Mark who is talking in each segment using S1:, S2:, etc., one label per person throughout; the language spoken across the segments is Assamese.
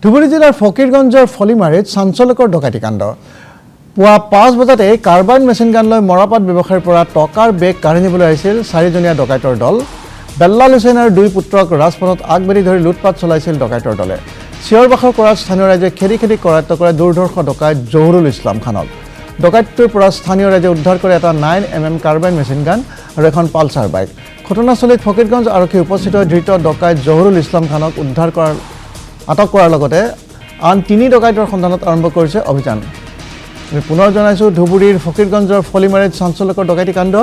S1: ধুবুৰী জিলাৰ ফকীৰগঞ্জৰ ফলিমাৰীত চাঞ্চল্যকৰ ডকাইতি কাণ্ড। পুৱা 5 বজাতে কাৰ্বাইন মেচিন গান লৈ মৰাপাট ব্যৱসায়ীৰ পৰা টকাৰ বেগ কাঢ়ি নিবলৈ আহিছিল 4জনীয়া ডকাইতৰ দল। বেল্লাল হুছেইন আৰু 2 পুত্ৰক ৰাজপথত আগবাঢ়ি ধৰি লুটপাট চলাইছিল ডকাইতৰ দলে। চিঞৰ বাখৰ কৰাত স্থানীয় ৰাইজে খেদি খেদি কৰায়ত্ব কৰে দুৰ্ধৰ্ষ ডকাইত জহুৰুল ইছলাম খানক। ডকাইতটোৰ পৰা স্থানীয় ৰাইজে উদ্ধাৰ কৰে এটা 9mm কাৰ্বাইন মেচিন গান আৰু এখন পালচাৰ বাইক। ঘটনাস্থলীত ফকীৰগঞ্জ আৰক্ষী উপস্থিত হৈ ধৃত ডকাইত জহুৰুল ইছলাম খানক আটক কৰাৰ লগতে আন 3 ডকাইতৰ সন্ধানত আৰম্ভ কৰিছে অভিযান। আমি পুনৰ জনাইছোঁ ধুবুৰীৰ ফকীৰগঞ্জৰ ফলিমাৰীত চাঞ্চল্যকৰ ডকাইতি কাণ্ড।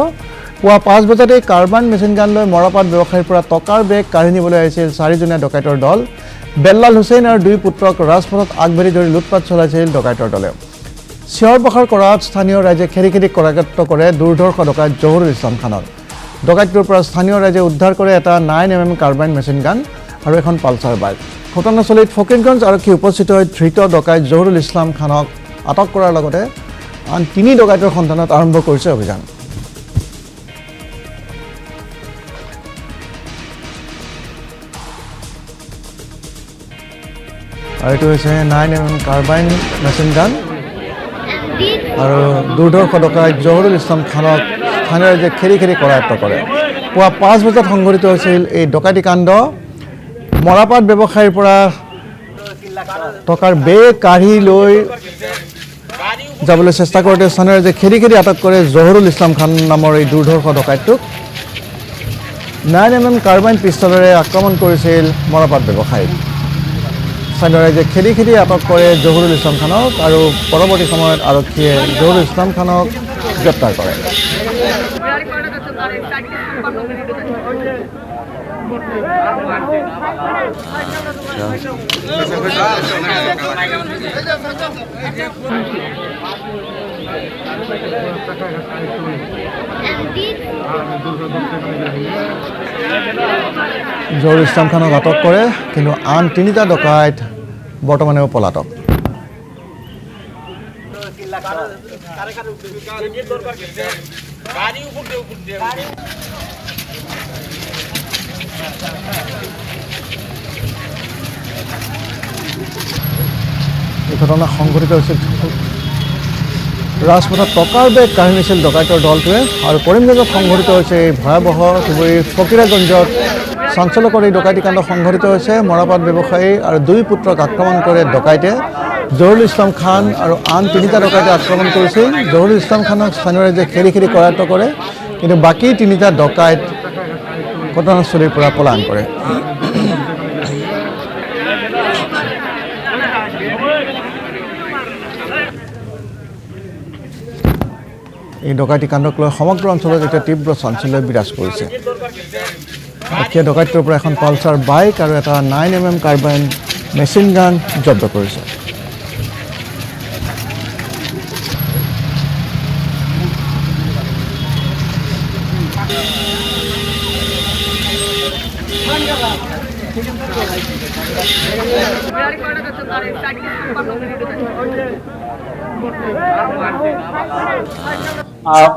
S1: পুৱা 5 বজাতে কাৰ্বাইন মেচিন গান লৈ মৰাপাট ব্যৱসায়ীৰ পৰা টকাৰ বেগ কাঢ়ি নিবলৈ আহিছিল 4জনীয়া ডকাইতৰ দল। বেল্লাল হুছেইন আৰু 2 পুত্ৰক ৰাজপথত আগবাঢ়ি ধৰি লুটপাট চলাইছিল ডকাইতৰ দলে। চিঞৰ বাখৰ কৰাত স্থানীয় ৰাইজে খেদি খেদি কৰায়ত্ব কৰে দুৰ্ধৰ্ষ ডকাইত জহুৰুল ইছলাম খানক। ডকাইতটোৰ পৰা স্থানীয় ৰাইজে উদ্ধাৰ কৰে এটা 9mm কাৰ্বাইন মেচিন গান আৰু এখন পালচাৰ বাইক। ঘটনাস্থলীত ফকীৰগঞ্জ আৰক্ষী উপস্থিত হৈ ধৃত ডকাইত জহুৰুল ইছলাম খানক আটক কৰাৰ লগতে আন 3 ডকাইতৰ সন্ধানত আৰম্ভ কৰিছে অভিযান। আৰু এইটো হৈছে 9mm কাৰ্বাইন মেচিন গান আৰু দুৰ্ধৰ্ষ ডকাইত জহুৰুল ইছলাম খানক স্থানীয় ৰাইজে খেদি খেদি কৰায়ত্ব কৰে। পুৱা 5 বজাত সংঘটিত হৈছিল এই ডকাইতি কাণ্ড। মৰাপাট ব্যৱসায়ীৰ পৰা টকাৰ বেগ কাঢ়ি লৈ যাবলৈ চেষ্টা কৰোঁতে স্থানীয় ৰাইজে খেদি খেদি আটক কৰে জহুৰুল ইছলাম খান নামৰ এই দুৰ্ধৰ্ষ ডকাইতটোক। 9mm কাৰ্বাইন পিষ্টলেৰে আক্ৰমণ কৰিছিল মৰাপাট ব্যৱসায়ীক। স্থানীয় ৰাইজে খেদি খেদি আটক কৰে জহুৰুল ইছলাম খানক আৰু পৰৱৰ্তী সময়ত আৰক্ষীয়ে জহুৰুল ইছলাম খানক গ্ৰেপ্তাৰ কৰে। জহুৰুল ইছলাম খানক আটক কৰে, কিন্তু আন 3টা ডকাইত বৰ্তমানেও পলাতক। এই ঘটনা সংঘটিত হৈছিল ৰাজপথত টকাৰ বেগ কাঢ়ি নিছিল ডকাইতৰ দলটোৱে। আৰু কৰিমগঞ্জত সংঘটিত হৈছে এই ভয়াৱহ ধুবুৰীৰ ফকীৰগঞ্জত চাঞ্চল্যকৰ এই ডকাইতি কাণ্ড সংঘটিত হৈছে। মৰাপাট ব্যৱসায়ী আৰু 2 পুত্ৰক আক্ৰমণ কৰে ডকাইতে। জহুৰুল ইছলাম খান আৰু আন 3টা ডকাইতে আক্ৰমণ কৰিছিল। জহুৰুল ইছলাম খানক স্থানীয় ৰাইজে খেদি খেদি কৰায়ত্ব কৰে, কিন্তু বাকী 3টা ডকাইত ঘটনাস্থলীৰ পৰা পলায়ন কৰে। এই ডকাইতি কাণ্ডক লৈ সমগ্ৰ অঞ্চলত এতিয়া তীব্ৰ চাঞ্চল্য বিৰাজ কৰিছে। আৰক্ষীয়ে ডকাইতটোৰ পৰা এখন পালচাৰ বাইক আৰু এটা 9mm কাৰ্বাইন মেচিন গান জব্দ কৰিছে।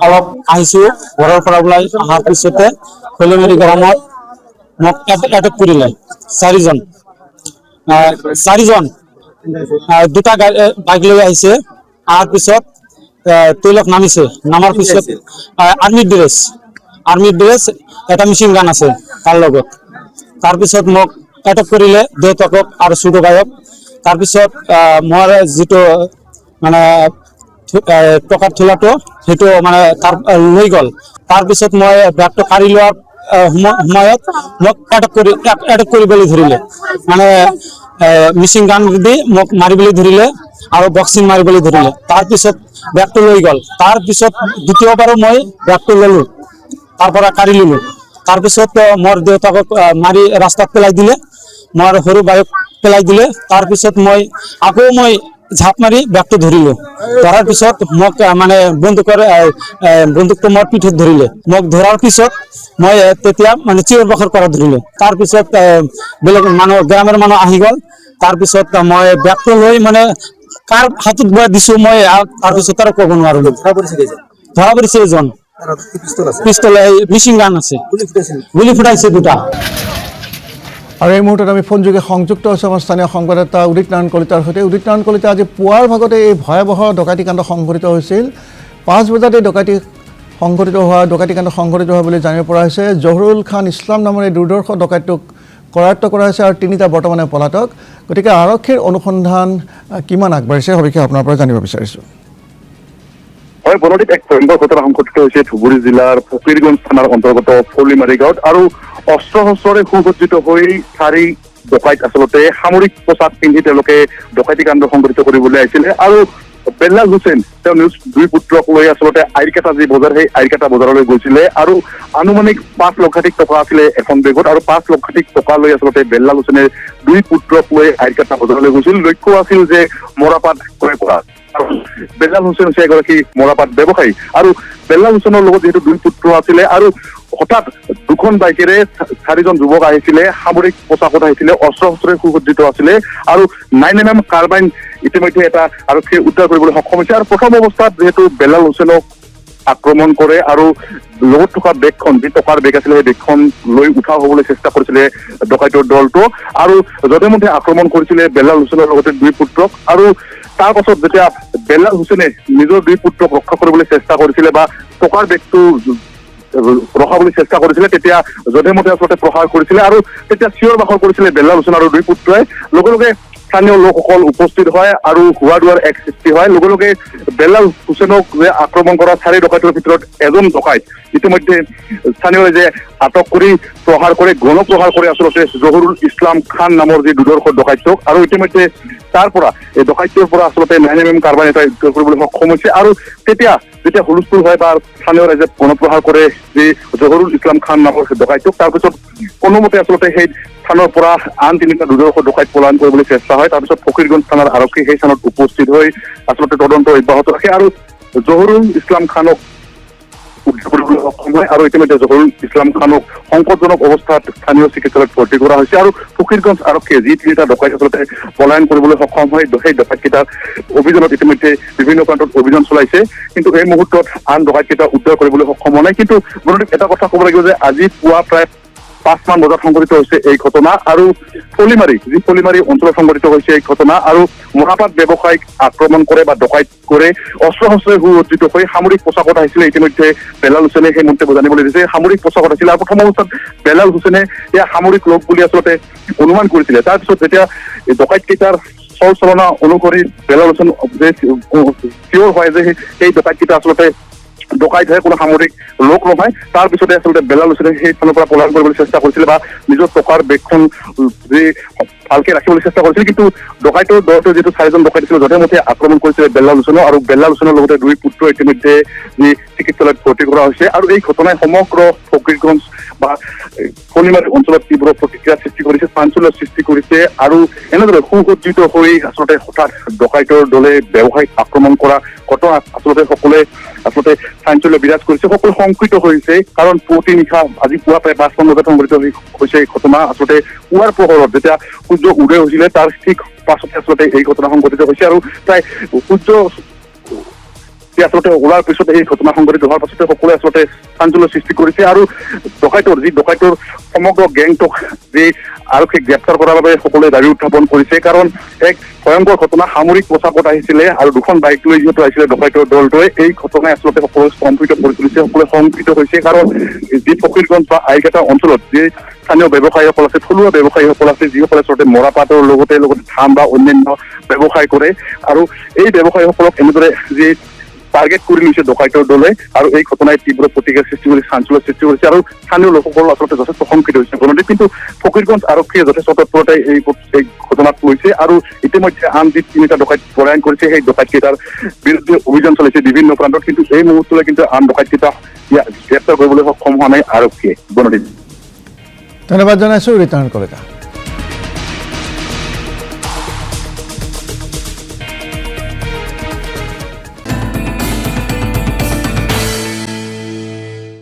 S2: অলপ আহিছো ঘৰৰ পৰা ওলাই অহাৰ পিছতে ফলিমাৰী গ্ৰামত মোক এটেক কৰিলে 4জন 2টা বাইক লৈ আহিছে। অহাৰ পিছত তেওঁলোক নামিছে। নামাৰ পিছত আৰ্মি ড্ৰেছ এটা মেচিন গান আছে তাৰ লগত। তাৰপিছত মোক এটেক কৰিলে দেউতাকক আৰু ছোট ভাইক। তাৰপিছত মোৰ যিটো মানে টকাৰ থোলাটো সেইটো মানে তাৰ লৈ গ'ল। তাৰপিছত মই বেগটো কাঢ়ি লোৱাৰ সময়ত মোক এটেক কৰিবলৈ ধৰিলে, মানে মেচিন গান দি মোক মাৰিবলৈ ধৰিলে আৰু বক্সিং মাৰিবলৈ ধৰিলে। তাৰপিছত বেগটো লৈ গ'ল। তাৰপিছত দ্বিতীয়বাৰো মই বেগটো ল'লো, তাৰ পৰা কাঢ়ি ল'লো। তাৰপিছত মোৰ দেউতাকক মাৰি ৰাস্তাত পেলাই দিলে, মোৰ সৰু ভাইক পেলাই দিলে। তাৰপিছত আকৌ মই ঝাপ মাৰি বেগটো ধৰিলো। ধৰাৰ পিছত মোক মানে বন্দুকটো মোৰ পিঠিত ধৰিলে। মোক ধৰাৰ পিছত মই তেতিয়া মানে চিঞৰ বাখৰ কৰা ধৰিলো। তাৰপিছত বেলেগ মানুহ গ্ৰামৰ মানুহ আহি গ'ল। তাৰপিছত মই বেগটো লৈ মানে কাৰ হাতত বৰাই দিছো মই তাৰপিছত আৰু ক'ব নোৱাৰো। ধৰা পৰিছে এজন। পিস্তল মেচিন গান আছে, গুলি ফুটাইছে 2টা।
S1: আৰু এই মুহূৰ্তত আমি ফোনযোগে সংযুক্ত হৈছোঁ আমাৰ স্থানীয় সংবাদদাতা উদিত নাৰায়ণ কলিতাৰ সৈতে। উদিত নাৰায়ণ কলিতা, আজি পুৱাৰ ভাগতে এই ভয়াৱহ ডকাইতিকাণ্ড সংঘটিত হৈছিল। 5 বজাত এই ডকাইতিকাণ্ড সংঘটিত হোৱা বুলি জানিব পৰা হৈছে। জহুৰুল খান ইছলাম নামৰ এই দুৰ্ধৰ্ষ ডকাইতটোক কৰায়ত্ব কৰা হৈছে আৰু 3টা বৰ্তমানে পলাতক। গতিকে আৰক্ষীৰ অনুসন্ধান কিমান আগবাঢ়িছে সবিশেষ আপোনাৰ পৰা জানিব বিচাৰিছোঁ।
S3: হয়, বনদীপ, এক ভয়ংকৰ ঘটনা সংঘটিত হৈছে ধুবুৰী জিলাৰ ফকীৰগঞ্জ থানাৰ অন্তৰ্গত ফলিমাৰী গাঁৱত। আৰু অস্ত্ৰ শস্ত্ৰৰে সুসজ্জিত হৈ 4 ডকাইত আচলতে সামৰিক পোছাক পিন্ধি তেওঁলোকে ডকাইতি কাণ্ড সংঘটিত কৰিবলৈ আহিছিলে। আৰু বেল্লাল হুছেইন তেওঁ নিজ 2 পুত্ৰক লৈ আচলতে আইৰকাটা যি বজাৰ, সেই আইৰকাটা বজাৰলৈ গৈছিলে। আৰু আনুমানিক 5 লক্ষাধিক টকা আছিলে এখন বেগত, আৰু 5 লক্ষাধিক টকা লৈ আচলতে বেল্লাল হুছেইনে 2 পুত্ৰক লৈ আইৰকাটা বজাৰলৈ গৈছিল। লক্ষ্য আছিল যে মৰাপাট ক্ৰয় কৰা। আৰু বেল্লাল হুছেইন হৈছে এগৰাকী মৰাপাট ব্যৱসায়ী। আৰু বেল্লাল হুছেইনৰ লগত যিহেতু 2 পুত্ৰ আছিলে, আৰু হঠাৎ 2খন বাইকেৰে 4জন যুৱক আহিছিলে, সামৰিক পোছাকত আহিছিলে, অস্ত্ৰ শস্ত্ৰৰে সুসজ্জিত আছিলে। আৰু 9mm কাৰ্বাইন ইতিমধ্যে এটা আৰক্ষীয়ে উদ্ধাৰ কৰিবলৈ সক্ষম হৈছে। আৰু প্ৰথম অৱস্থাত যিহেতু বেল্লাল হুছেইনক আক্ৰমণ কৰে আৰু লগত থকা বেগখন, যি টকাৰ বেগ আছিলে, সেই বেগখন লৈ উঠাও হ'বলৈ চেষ্টা কৰিছিলে ডকাইতৰ দলটো। আৰু যধে মধে আক্ৰমণ কৰিছিলে বেল্লাল হুছেইনৰ লগতে 2 পুত্ৰক। আৰু তাৰ পাছত যেতিয়া বেল্লাল হুছেইনে নিজৰ 2 পুত্ৰক ৰক্ষা কৰিবলৈ চেষ্টা কৰিছিলে বা টকাৰ বেগটো ৰখাবলৈ চেষ্টা কৰিছিলে, তেতিয়া যধে মধে আচলতে প্ৰহাৰ কৰিছিলে। আৰু তেতিয়া চিঞৰ বাখৰ কৰিছিলে বেল্লাল হুছেইন আৰু 2 পুত্ৰই। লগে লগে স্থানীয় লোকসকল উপস্থিত হয় আৰু হোৱা দোৱাৰ এক সৃষ্টি হয়। লগে লগে বেল্লাল হুছেইনক যে আক্ৰমণ কৰা 4 ডকাইতৰ ভিতৰত এজন ডকাইত ইতিমধ্যে স্থানীয় যে আটক কৰি প্ৰহাৰ কৰে, গণপ্ৰহাৰ কৰে আচলতে জহুৰুল ইছলাম খান নামৰ যি দুৰ্ধৰ্ষ ডকাইতক। আৰু ইতিমধ্যে তাৰ পৰা এই ডকাইতৰ পৰা আচলতে 9mm কাৰ্বাইন এটা উদ্ধাৰ কৰিবলৈ সক্ষম হৈছে। আৰু তেতিয়া যেতিয়া হুলস্থুল হয় বা স্থানীয় ৰাইজে গণপ্ৰহাৰ কৰে যি জহুৰুল ইছলাম খান নামৰ ডকাইতক, তাৰপিছত কোনোমতে আচলতে সেই স্থানৰ পৰা আন 3টা দুৰ্ধৰ্ষ ডকাইত পলায়ন কৰিবলৈ চেষ্টা হয়। তাৰপিছত ফকীৰগঞ্জ থানাৰ আৰক্ষী সেই স্থানত উপস্থিত হৈ আচলতে তদন্ত অব্যাহত ৰাখে আৰু জহুৰুল ইছলাম খানক উদ্ধাৰ কৰিবলৈ সক্ষম হয়। আৰু ইতিমধ্যে জহুৰুল ইছলাম খানক সংকটজনক অৱস্থাত স্থানীয় চিকিৎসালয়ত ভৰ্তি কৰা হৈছে। আৰু ফকীৰগঞ্জ আৰক্ষীয়ে যি 3টা ডকাইত আচলতে পলায়ন কৰিবলৈ সক্ষম হয়, সেই ডকাইতকেইটাৰ অভিযানত ইতিমধ্যে বিভিন্ন প্ৰান্তত অভিযান চলাইছে। কিন্তু এই মুহূৰ্তত আন ডকাইতকেইটা উদ্ধাৰ কৰিবলৈ সক্ষম হোৱা নাই। কিন্তু এটা কথা ক'ব লাগিব যে আজি পুৱা প্ৰায় 5মান বজাত সংঘটিত হৈছে এই ঘটনা। আৰু ফলিমাৰী অঞ্চলত সংঘটিত হৈছে এই ঘটনা। আৰু মৰাপাট ব্যৱসায়ীক আক্ৰমণ কৰে বা ডকাইত কৰে, অস্ত্ৰ শস্ত্ৰৰে সুসজ্জিত হৈ সামৰিক পোছাকত আহিছিলে। ইতিমধ্যে বেল্লাল হুছেইনে সেই মন্তব্য জানিবলৈ দিছে, সামৰিক পোছাকত আছিল। আৰু প্ৰথম অৱস্থাত বেল্লাল হুছেইনে এয়া সামৰিক লোক বুলি আচলতে অনুমান কৰিছিলে। তাৰপিছত যেতিয়া ডকাইতকেইটাৰ চল চলনা অনুসৰি বেল্লাল হুছেইন যে চিয়ৰ হয় যে সেই ডকাইতকেইটা আচলতে ডকাইত হয়, কোনো সামৰিক লোক নহয়, তাৰপিছতে আচলতে বেল্লাল হুছেইনে সেই স্থানৰ পৰা পলায়ন কৰিবলৈ চেষ্টা কৰিছিলে বা নিজৰ টকাৰ বেগখন যি ভালকে ৰাখিবলৈ চেষ্টা কৰিছিল। কিন্তু ডকাইতৰ দলটোৰ যিটো 4জন ডকাইত আছিল, যধে মধে আক্ৰমণ কৰিছিলে বেল্লাল হুছেইনক। আৰু বেল্লাল হুছেইনৰ লগতে 2 পুত্ৰ ইতিমধ্যে যি চিকিৎসালয়ত ভৰ্তি কৰা হৈছে। আৰু এই ঘটনাই সমগ্ৰ ফকীৰগঞ্জ বা ফলিমাৰী অঞ্চলত তীব্ৰ প্ৰতিক্ৰিয়া সৃষ্টি কৰিছে, চাঞ্চল্যৰ সৃষ্টি কৰিছে। আৰু এনেদৰে সুসজ্জিত হৈ আচলতে হঠাৎ ডকাইতৰ দলে ব্যৱসায়িক আক্ৰমণ কৰা ঘটনাত আচলতে সকলোৱে চাঞ্চল্য বিৰাজ কৰিছে, সকলো শংকিত হৈছে। কাৰণ পুৱতি নিশা আজি পুৱা প্ৰায় 5মান বজাত সংঘটিত হৈছে এই ঘটনা। আচলতে পুৱাৰ পোহৰত যেতিয়া সূৰ্য উদয় হৈছিলে, তাৰ ঠিক পাছতে আচলতে এই ঘটনা সংঘটিত হৈছে। আৰু প্ৰায় সূৰ্য আচলতে ওলাৰ পিছতে এই ঘটনা সংঘটিত হোৱাৰ পাছতে সকলোৱে আচলতে চাঞ্চল্যৰ সৃষ্টি কৰিছে। আৰু ডকাইতৰ সমগ্ৰ গেংটোক যি আৰক্ষীক গ্ৰেপ্তাৰ কৰাৰ বাবে সকলোৱে দাবী উত্থাপন কৰিছে। কাৰণ এক ভয়ংকৰ ঘটনা, সামৰিক পোছাকত আহিছিলে আৰু 2খন বাইক লৈ যিহেতু আহিছিলে ডকাইতৰ দলটোৱে, এই ঘটনাই আচলতে সকলোৱে স্তম্ভিত কৰি তুলিছে, সকলোৱে শংকিত হৈছে। কাৰণ যি ফকীৰগঞ্জ বা আইৰকাটা অঞ্চলত যি স্থানীয় ব্যৱসায়ীসকল আছে, থলুৱা ব্যৱসায়ীসকল আছে, যিসকলে আচলতে মৰাপাটৰ লগতে ধান বা অন্যান্য ব্যৱসায় কৰে। আৰু এই ব্যৱসায়ীসকলক এনেদৰে যি টাৰ্গেট কৰি লৈছে ডকাইতৰ দলে। আৰু এই ঘটনাই তীব্ৰ প্ৰতিক্ৰিয়াৰ সৃষ্টি কৰি চাঞ্চল্যৰ সৃষ্টি কৰিছে। আৰু স্থানীয় লোকসকল আচলতে যথেষ্ট শংকিত হৈছে। গণদীপ, কিন্তু ফকীৰগঞ্জ আৰক্ষীয়ে যথেষ্ট তৎপৰতাই এই ঘটনাত লৈছে। আৰু ইতিমধ্যে আন যি 3টা ডকাইত পলায়ন কৰিছে, সেই ডকাইতকেইটাৰ বিৰুদ্ধে অভিযান চলাইছে বিভিন্ন প্ৰান্তত। কিন্তু এই মুহূৰ্তলৈ কিন্তু আন ডকাইতকেইটা গ্ৰেপ্তাৰ কৰিবলৈ সক্ষম হোৱা নাই আৰক্ষীয়ে। গণদীপ,
S1: ধন্যবাদ জনাইছোঁ উদিত নাৰায়ণ কলিতা।